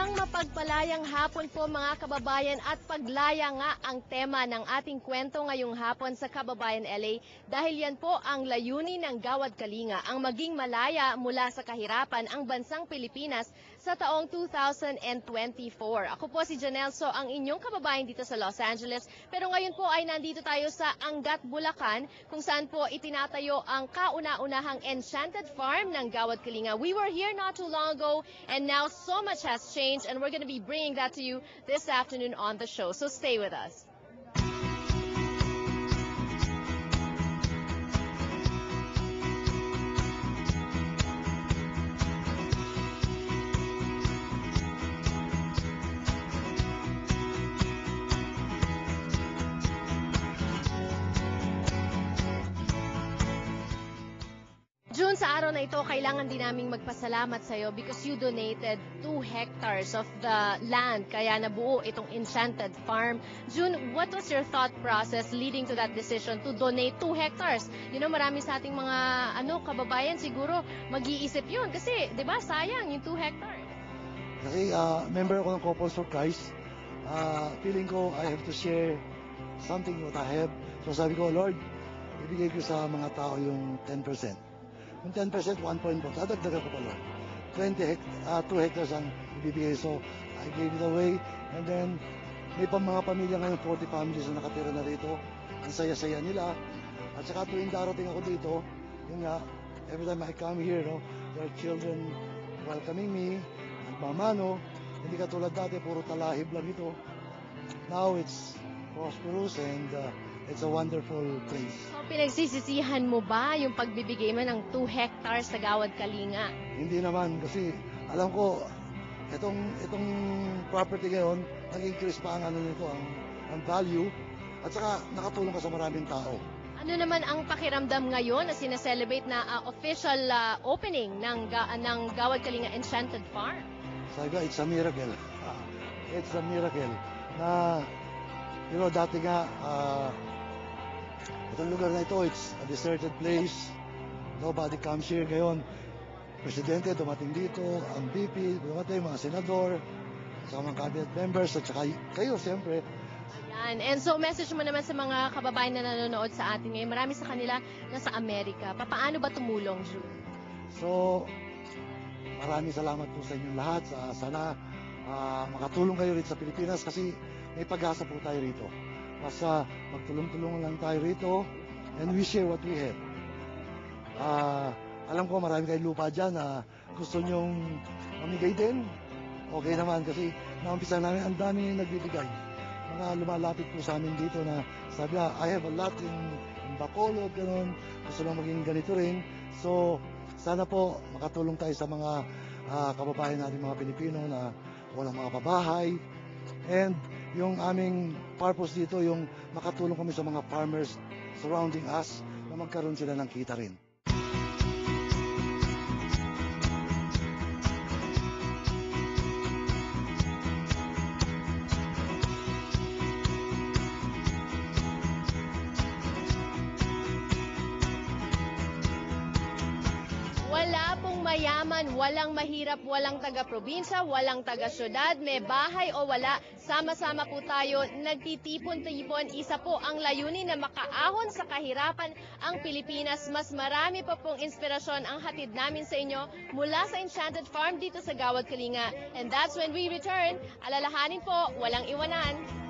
Isang mapagpalayang hapon po mga kababayan at paglaya nga ang tema ng ating kwento ngayong hapon sa Kababayan LA dahil yan po ang layunin ng Gawad Kalinga, ang maging malaya mula sa kahirapan ang bansang Pilipinas sa taong 2024. Ako po si Janelso, ang inyong kababayan dito sa Los Angeles, pero ngayon po ay nandito tayo sa Angat, Bulacan kung saan po itinatayo ang kauna-unahang Enchanted Farm ng Gawad Kalinga. We were here not too long ago and now so much has changed, and we're going to be bringing that to you this afternoon on the show. So stay with us. June, sa araw na ito, kailangan din naming magpasalamat sa iyo because you donated 2 hectares of the land, kaya nabuo itong Enchanted Farm. June, what was your thought process leading to that decision to donate 2 hectares? You know, marami sa ating mga kababayan siguro mag-iisip yun kasi, di ba, sayang yung 2 hectares. Kasi member ako ng Couples for Christ. Feeling ko I have to share something what I have. So sabi ko, Lord, ibigay ko sa mga tao yung 10%. Yung 10%, 1.4. Dadagdagan ko pa, Lord. 2 hectares ang ibibigay. So, I gave it away. And then, may mga pamilya ngayon, 40 families na nakatira na rito. Ang saya-saya nila. At saka tuwing darating ako dito, yun nga, every time I come here, there are children welcoming me, nagmamano. Hindi katulad dati, puro talahib lang ito. Now, it's prosperous and it's a wonderful place. So, pinagsisisihan mo ba yung pagbibigay mo ng 2 hectares sa Gawad Kalinga? Hindi naman kasi alam ko itong property ngayon nag-increase pa ang nito ang value at saka nakatulong ka sa maraming tao. Ano naman ang pakiramdam ngayon na sineselebrate na official opening ng Gawad Kalinga Enchanted Farm? Sabi ko, it's a miracle. It's a miracle na dati nga itong lugar na ito, it's a deserted place. Nobody comes here. Ngayon, presidente dumating dito, ang VP dumating, mga senador, sa mga cabinet members, at saka kayo, siyempre. Yan. And so, message mo naman sa mga kababayan na nanonood sa atin ngayon. Marami sa kanila nasa Amerika. Paano ba tumulong, June? So, maraming salamat po sa inyong lahat. Sana makatulong kayo rito sa Pilipinas kasi may pag-asa po tayo rito. Basta magtulong-tulong lang tayo rito and we share what we have. Alam ko marami kayong lupa dyan na gusto nyong mamigay din. Okay naman kasi naumpisa namin ang dami nagbibigay. Mga lumalapit po sa amin dito na sabi I have a lot in Bacolod, ganun. Gusto lang maging ganito rin. So sana po makatulong tayo sa mga kababayan natin mga Pilipino na walang mga pabahay. And yung aming purpose dito, yung makatulong kami sa mga farmers surrounding us na magkaroon sila ng kita rin. Wala pong mayaman, walang mahirap, walang taga-probinsya, walang taga-syudad, may bahay o wala, sama-sama po tayo, nagtitipon-tipon. Isa po ang layunin na makaahon sa kahirapan ang Pilipinas. Mas marami pa pong inspirasyon ang hatid namin sa inyo mula sa Enchanted Farm dito sa Gawad Kalinga. And that's when we return. Alalahanin po, walang iwanan.